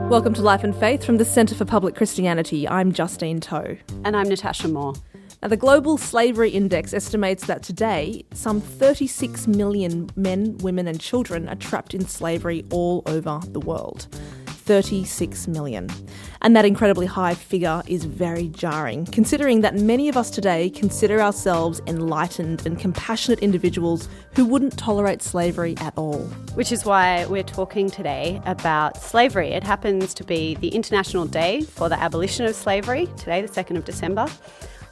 Welcome to Life and Faith from the Centre for Public Christianity. I'm Justine Toe. And I'm Natasha Moore. Now, the Global Slavery Index estimates that today, some 36 million men, women and children are trapped in slavery all over the world. 36 million. And that incredibly high figure is very jarring, considering that many of us today consider ourselves enlightened and compassionate individuals who wouldn't tolerate slavery at all. Which is why we're talking today about slavery. It happens to be the International Day for the Abolition of Slavery, today, the 2nd of December.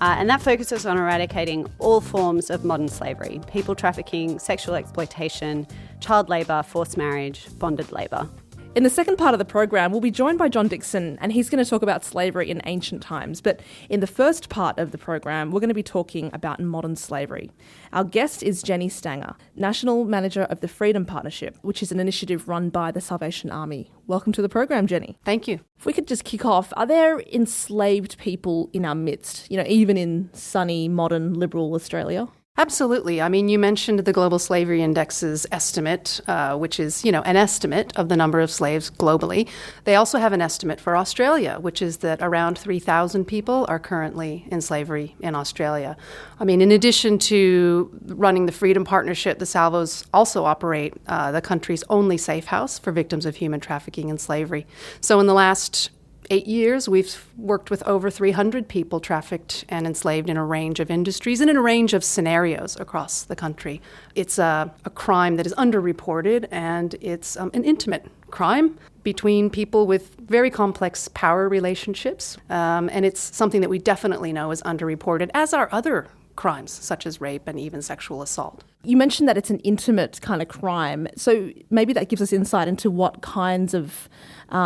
And that focuses on eradicating all forms of modern slavery: people trafficking, sexual exploitation, child labour, forced marriage, bonded labour. In the second part of the program, we'll be joined by John Dickson, and he's going to talk about slavery in ancient times. But in the first part of the program, we're going to be talking about modern slavery. Our guest is Jenny Stanger, National Manager of the Freedom Partnership, which is an initiative run by the Salvation Army. Welcome to the program, Jenny. Thank you. If we could just kick off, are there enslaved people in our midst, even in sunny, modern, liberal Australia? Absolutely. I mean, you mentioned the Global Slavery Index's estimate, which is, an estimate of the number of slaves globally. They also have an estimate for Australia, which is that around 3,000 people are currently in slavery in Australia. I mean, in addition to running the Freedom Partnership, the Salvos also operate the country's only safe house for victims of human trafficking and slavery. So in the last 8 years, we've worked with over 300 people trafficked and enslaved in a range of industries and in a range of scenarios across the country. It's a crime that is underreported, and it's an intimate crime between people with very complex power relationships. And it's something that we definitely know is underreported, as are other crimes, such as rape and even sexual assault. You mentioned that it's an intimate kind of crime. So maybe that gives us insight into what kinds of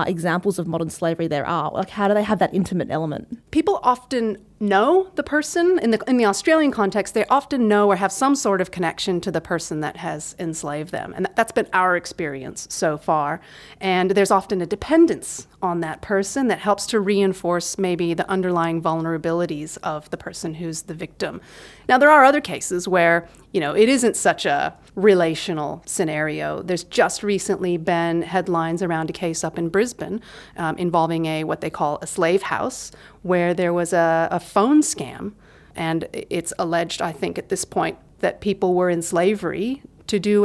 examples of modern slavery there are. Like, how do they have that intimate element? People often know the person. In the Australian context, they often know or have some sort of connection to the person that has enslaved them. And that's been our experience so far. And there's often a dependence on that person that helps to reinforce maybe the underlying vulnerabilities of the person who's the victim. Now, there are other cases where, it isn't such a relational scenario. There's just recently been headlines around a case up in Brisbane involving what they call a slave house, where there was a phone scam. And it's alleged, I think, at this point, that people were in slavery to do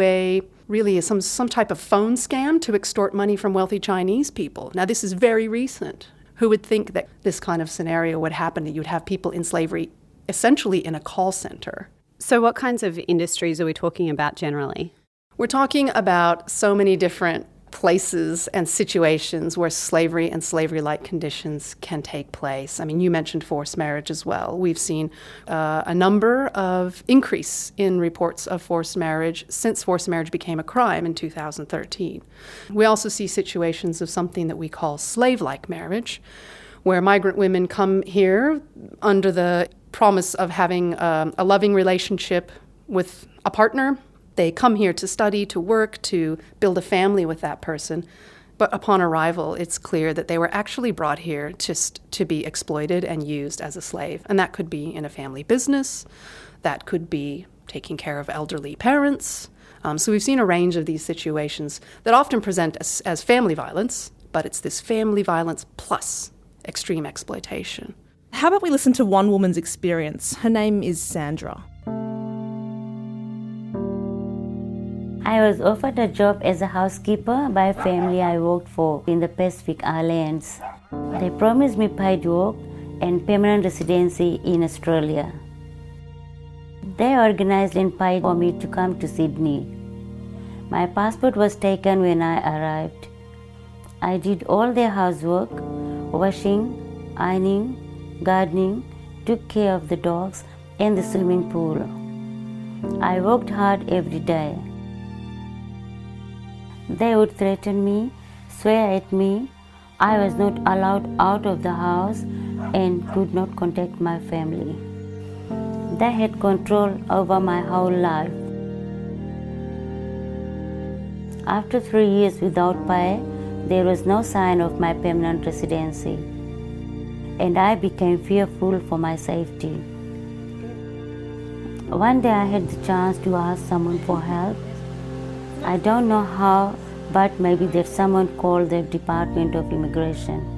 some type of phone scam to extort money from wealthy Chinese people. Now, this is very recent. Who would think that this kind of scenario would happen, that you'd have people in slavery essentially in a call center? So what kinds of industries are we talking about generally? We're talking about so many different places and situations where slavery and slavery-like conditions can take place. I mean, you mentioned forced marriage as well. We've seen a number of increase in reports of forced marriage since forced marriage became a crime in 2013. We also see situations of something that we call slave-like marriage, where migrant women come here under the promise of having a loving relationship with a partner. They come here to study, to work, to build a family with that person. But upon arrival, it's clear that they were actually brought here just to be exploited and used as a slave. And that could be in a family business. That could be taking care of elderly parents. So we've seen a range of these situations that often present as family violence, but it's this family violence plus extreme exploitation. How about we listen to one woman's experience? Her name is Sandra. I was offered a job as a housekeeper by a family I worked for in the Pacific Islands. They promised me paid work and permanent residency in Australia. They organised and paid for me to come to Sydney. My passport was taken when I arrived. I did all their housework, washing, ironing, gardening, took care of the dogs and the swimming pool. I worked hard every day. They would threaten me, swear at me. I was not allowed out of the house and could not contact my family. They had control over my whole life. After 3 years without pay, there was no sign of my permanent residency, and I became fearful for my safety. One day I had the chance to ask someone for help. I don't know how but maybe there's someone called the Department of Immigration.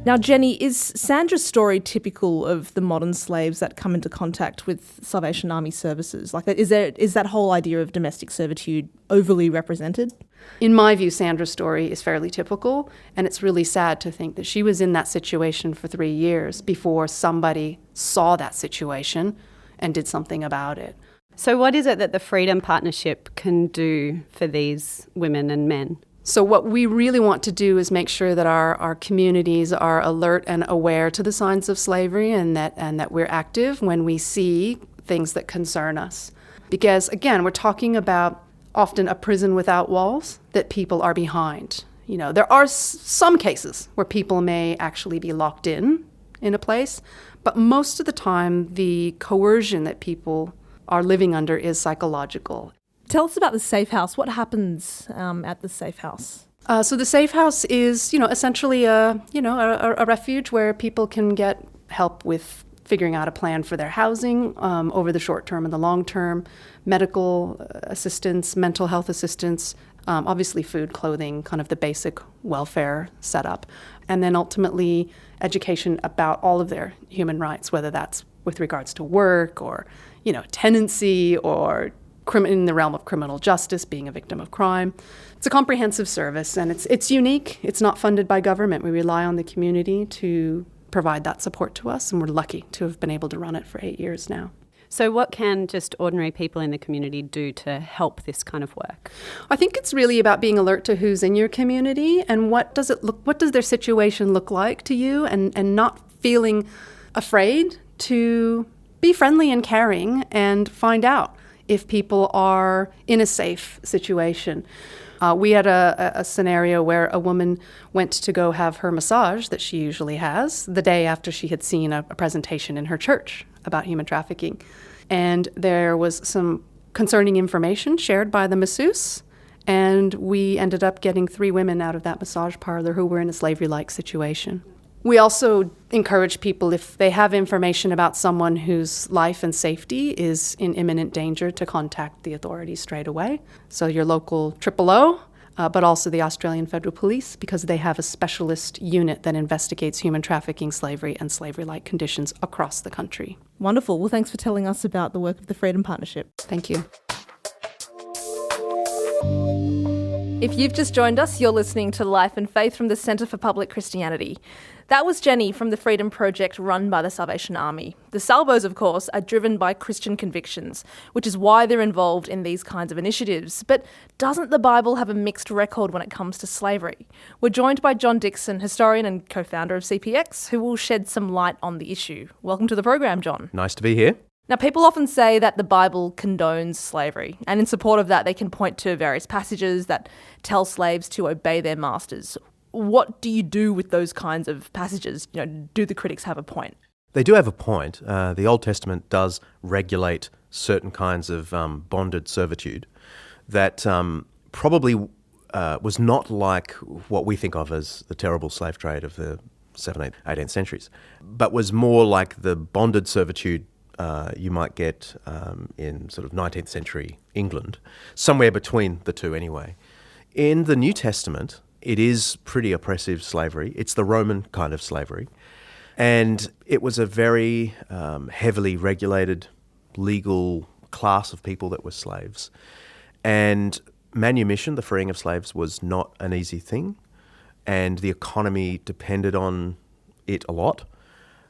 Now, Jenny, is Sandra's story typical of the modern slaves that come into contact with Salvation Army services? Like, is that whole idea of domestic servitude overly represented? In my view, Sandra's story is fairly typical, and it's really sad to think that she was in that situation for 3 years before somebody saw that situation and did something about it. So what is it that the Freedom Partnership can do for these women and men? So what we really want to do is make sure that our communities are alert and aware to the signs of slavery, and that we're active when we see things that concern us. Because, again, we're talking about often a prison without walls that people are behind. You know, there are some cases where people may actually be locked in a place, but most of the time the coercion that people are living under is psychological. Tell us about the safe house. What happens at the safe house? So the safe house is, essentially a refuge where people can get help with figuring out a plan for their housing over the short term and the long term, medical assistance, mental health assistance, obviously food, clothing, kind of the basic welfare setup, and then ultimately education about all of their human rights, whether that's with regards to work or, tenancy or in the realm of criminal justice, being a victim of crime. It's a comprehensive service, and it's unique. It's not funded by government. We rely on the community to provide that support to us, and we're lucky to have been able to run it for 8 years now. So what can just ordinary people in the community do to help this kind of work? I think it's really about being alert to who's in your community and what does their situation look like to you, and not feeling afraid to be friendly and caring and find out if people are in a safe situation. We had a scenario where a woman went to go have her massage that she usually has the day after she had seen a presentation in her church about human trafficking. And there was some concerning information shared by the masseuse, and we ended up getting 3 women out of that massage parlor who were in a slavery-like situation. We also encourage people, if they have information about someone whose life and safety is in imminent danger, to contact the authorities straight away. So your local OOO, but also the Australian Federal Police, because they have a specialist unit that investigates human trafficking, slavery, and slavery-like conditions across the country. Wonderful. Well, thanks for telling us about the work of the Freedom Partnership. Thank you. If you've just joined us, you're listening to Life and Faith from the Centre for Public Christianity. That was Jenny from the Freedom Project run by the Salvation Army. The Salvos, of course, are driven by Christian convictions, which is why they're involved in these kinds of initiatives. But doesn't the Bible have a mixed record when it comes to slavery? We're joined by John Dickson, historian and co-founder of CPX, who will shed some light on the issue. Welcome to the program, John. Nice to be here. Now, people often say that the Bible condones slavery, and in support of that, they can point to various passages that tell slaves to obey their masters. What do you do with those kinds of passages? Do the critics have a point? They do have a point. The Old Testament does regulate certain kinds of bonded servitude that probably was not like what we think of as the terrible slave trade of the 17th, 18th centuries, but was more like the bonded servitude you might get in sort of 19th century England, somewhere between the two anyway. In the New Testament, it is pretty oppressive slavery. It's the Roman kind of slavery. And it was a very heavily regulated legal class of people that were slaves. And manumission, the freeing of slaves, was not an easy thing. And the economy depended on it a lot.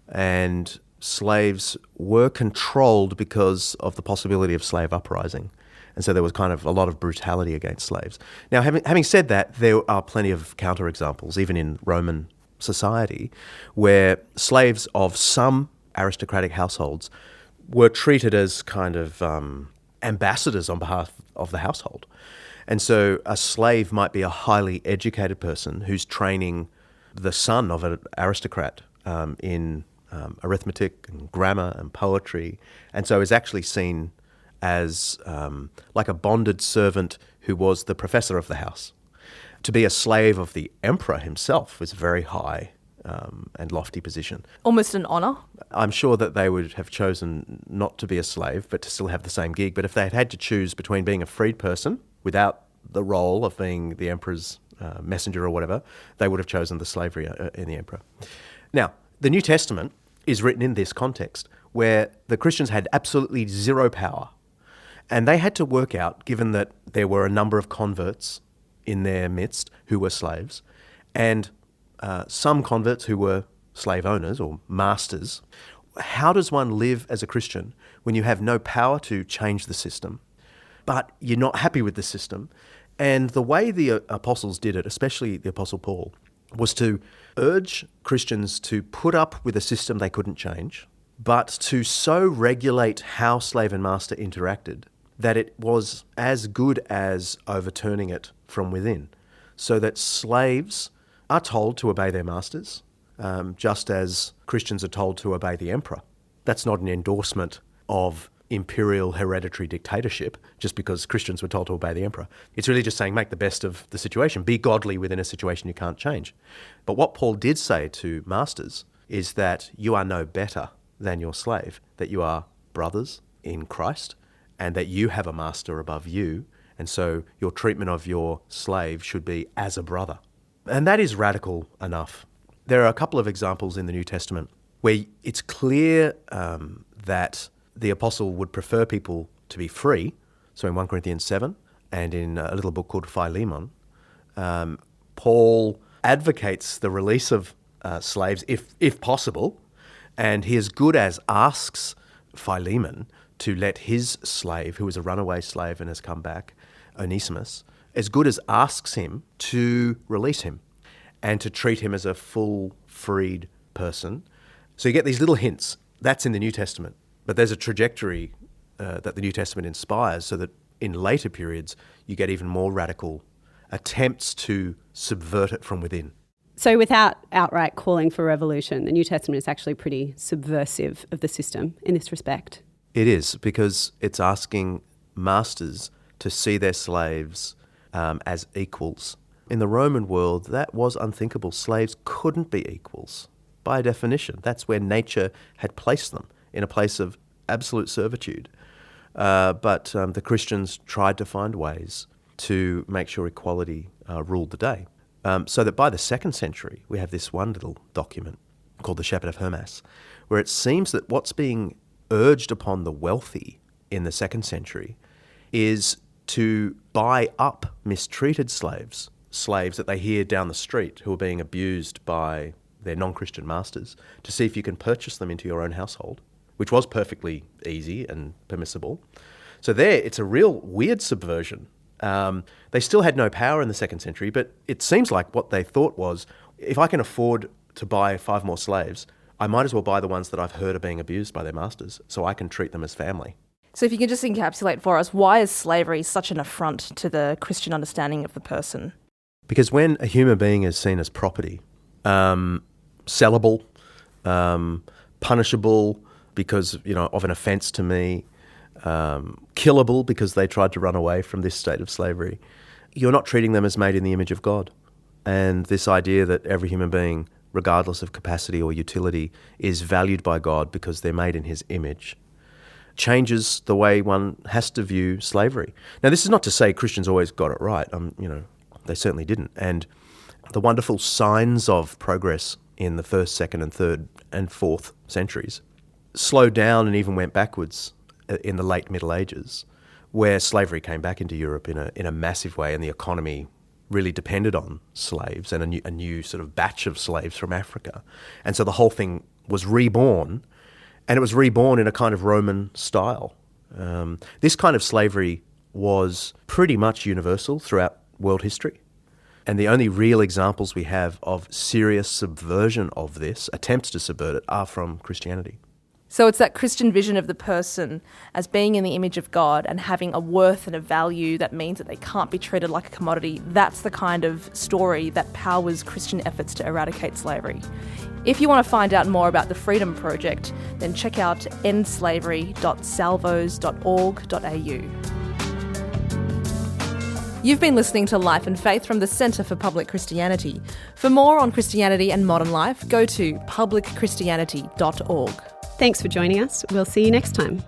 And slaves were controlled because of the possibility of slave uprising. And so there was kind of a lot of brutality against slaves. Now, having said that, there are plenty of counterexamples, even in Roman society, where slaves of some aristocratic households were treated as kind of ambassadors on behalf of the household. And so a slave might be a highly educated person who's training the son of an aristocrat in arithmetic and grammar and poetry, and so is actually seen as like a bonded servant who was the professor of the house. To be a slave of the emperor himself was a very high and lofty position. Almost an honour? I'm sure that they would have chosen not to be a slave, but to still have the same gig. But if they had had to choose between being a freed person without the role of being the emperor's messenger or whatever, they would have chosen the slavery in the emperor. Now, the New Testament is written in this context where the Christians had absolutely zero power. And they had to work out, given that there were a number of converts in their midst who were slaves, and some converts who were slave owners or masters, how does one live as a Christian when you have no power to change the system, but you're not happy with the system? And the way the apostles did it, especially the Apostle Paul, was to urge Christians to put up with a system they couldn't change, but to so regulate how slave and master interacted that it was as good as overturning it from within, so that slaves are told to obey their masters, just as Christians are told to obey the emperor. That's not an endorsement of imperial hereditary dictatorship just because Christians were told to obey the emperor. It's really just saying make the best of the situation. Be godly within a situation you can't change. But what Paul did say to masters is that you are no better than your slave, that you are brothers in Christ and that you have a master above you, and so your treatment of your slave should be as a brother. And that is radical enough. There are a couple of examples in the New Testament where it's clear that the apostle would prefer people to be free. So in 1 Corinthians 7 and in a little book called Philemon, Paul advocates the release of slaves if possible, and he as good as asks Philemon to let his slave, who was a runaway slave and has come back, Onesimus, as good as asks him to release him and to treat him as a full freed person. So you get these little hints. That's in the New Testament. But there's a trajectory that the New Testament inspires so that in later periods you get even more radical attempts to subvert it from within. So without outright calling for revolution, the New Testament is actually pretty subversive of the system in this respect. It is, because it's asking masters to see their slaves as equals. In the Roman world, that was unthinkable. Slaves couldn't be equals by definition. That's where nature had placed them, in a place of absolute servitude. But the Christians tried to find ways to make sure equality ruled the day. So that by the 2nd century, we have this one little document called the Shepherd of Hermas, where it seems that what's being urged upon the wealthy in the 2nd century is to buy up mistreated slaves that they hear down the street who are being abused by their non-Christian masters, to see if you can purchase them into your own household, which was perfectly easy and permissible. So there, it's a real weird subversion. They still had no power in the 2nd century, but it seems like what they thought was, if I can afford to buy 5 more slaves, I might as well buy the ones that I've heard are being abused by their masters, so I can treat them as family. So if you can just encapsulate for us, why is slavery such an affront to the Christian understanding of the person? Because when a human being is seen as property, sellable, punishable because, of an offence to me, killable because they tried to run away from this state of slavery, you're not treating them as made in the image of God. And this idea that every human being, regardless of capacity or utility, is valued by God because they're made in his image, changes the way one has to view slavery. Now, this is not to say Christians always got it right. They certainly didn't. And the wonderful signs of progress in the 1st, 2nd, and 3rd and 4th centuries slowed down and even went backwards in the late Middle Ages, where slavery came back into Europe in a massive way, and the economy really depended on slaves and a new sort of batch of slaves from Africa. And so the whole thing was reborn, and it was reborn in a kind of Roman style. This kind of slavery was pretty much universal throughout world history. And the only real examples we have of serious subversion of this, attempts to subvert it, are from Christianity. So it's that Christian vision of the person as being in the image of God and having a worth and a value that means that they can't be treated like a commodity. That's the kind of story that powers Christian efforts to eradicate slavery. If you want to find out more about the Freedom Project, then check out endslavery.salvos.org.au. You've been listening to Life and Faith from the Centre for Public Christianity. For more on Christianity and modern life, go to publicchristianity.org. Thanks for joining us. We'll see you next time.